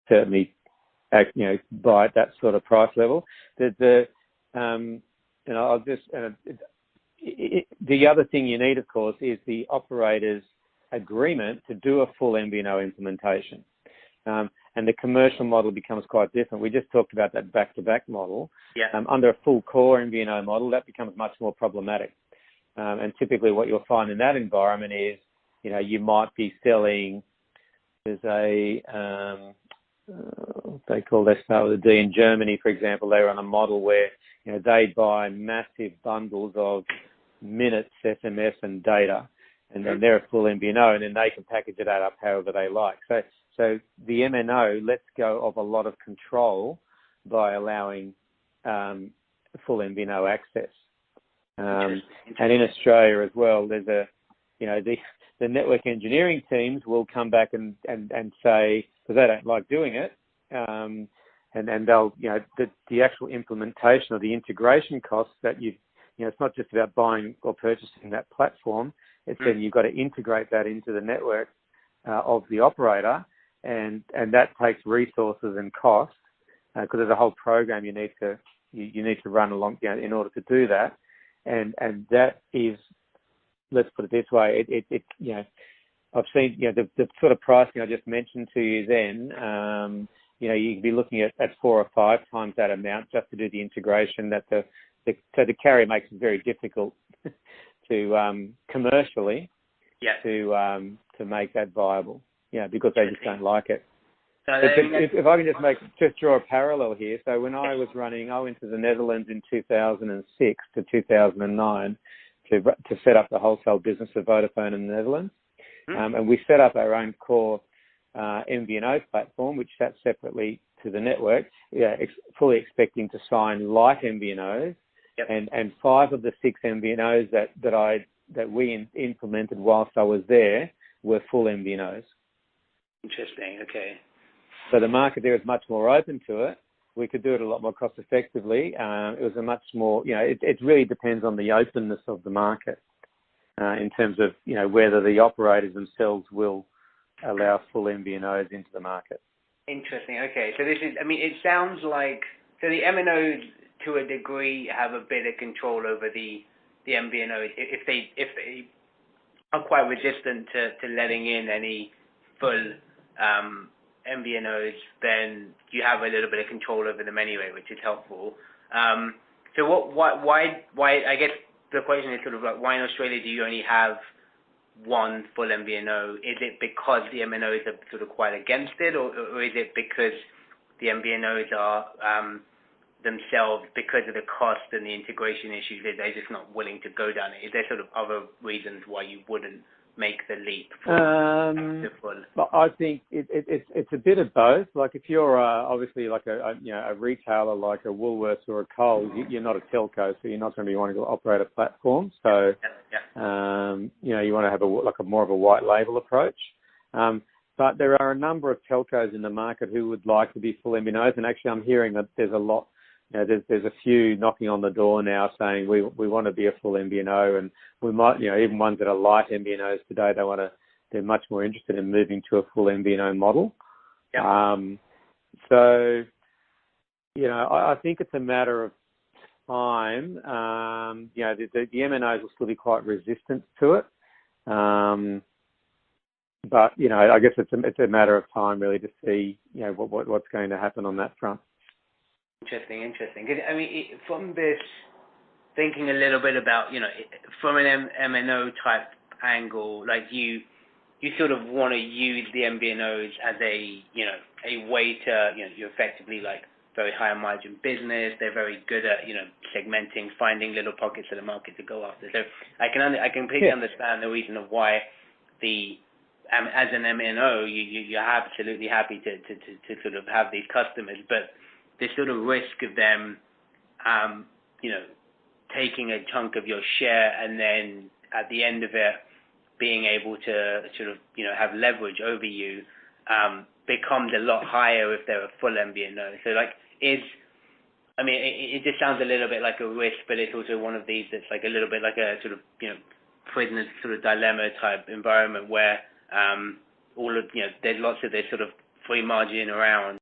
certainly, buy at that sort of price level. The other thing you need, of course, is the operator's agreement to do a full MVNO implementation. And the commercial model becomes quite different. We just talked about that back-to-back model. Yeah. Under a full core MVNO model, that becomes much more problematic. And typically what you'll find in that environment is, you might be selling, there's they call their start with a D in Germany, for example. They were on a model where, they'd buy massive bundles of minutes, SMS and data, and then they're a full MVNO, and then they can package it up however they like. So the MNO lets go of a lot of control by allowing full MVNO access. And in Australia as well, there's the network engineering teams will come back and say, because they don't like doing it, and they'll, the actual implementation or the integration costs that it's not just about buying or purchasing that platform. It's then you've got to integrate that into the network of the operator, and that takes resources and costs because there's a whole program you need to run along in order to do that, and that is, let's put it this way, I've seen the sort of pricing I just mentioned to you then. You can be looking at 4 or 5 times that amount just to do the integration. So the carrier makes it very difficult to commercially to make that viable. Because they just don't like it. So if I can just draw a parallel here. So when I went to the Netherlands in 2006 to 2009 to set up the wholesale business of Vodafone in the Netherlands. And we set up our own core MVNO platform, which sat separately to the network, fully expecting to sign light MVNOs. Yep. And 5 of the 6 MVNOs that we implemented whilst I was there were full MVNOs. Interesting. Okay. So the market there is much more open to it. We could do it a lot more cost effectively. It was a much more, it really depends on the openness of the market in terms of, whether the operators themselves will allow full MVNOs into the market. Interesting. Okay. So this is, it sounds like, so the MNOs to a degree have a bit of control over the MVNOs if they are quite resistant to letting in any full MVNOs, then you have a little bit of control over them anyway, which is helpful. So why? I guess the question is sort of like, why in Australia do you only have one full MVNO? Is it because the MNOs are sort of quite against it, or is it because the MVNOs are themselves, because of the cost and the integration issues, they're just not willing to go down it? Is there sort of other reasons why you wouldn't make the leap to full? I think it's a bit of both. Like if you're obviously like a retailer like a Woolworths or a Coles, you're not a telco, so you're not going to be wanting to operate a platform. So you want to have a more of a white label approach. But there are a number of telcos in the market who would like to be full MVNOs, and actually I'm hearing that there's a lot. There's a few knocking on the door now saying we want to be a full MVNO, and we might, even ones that are light MVNOs today, they're much more interested in moving to a full MVNO model. Yep. So, I think it's a matter of time. The MNOs will still be quite resistant to it. But, I guess it's a matter of time really to see, what's going to happen on that front. Interesting. Because from this, thinking a little bit about, from an MNO type angle, like you sort of want to use the MVNOs as a way to, you're effectively like very high margin business. They're very good at, segmenting, finding little pockets of the market to go after. So I can completely understand the reason of why as an MNO, you're absolutely happy to sort of have these customers, but the sort of risk of them, taking a chunk of your share and then at the end of it being able to sort of, have leverage over you, becomes a lot higher if they're a full MVNO. So it just sounds a little bit like a risk, but it's also one of these that's like a little bit like a sort of, prisoner's sort of dilemma type environment where, there's lots of this sort of free margin around.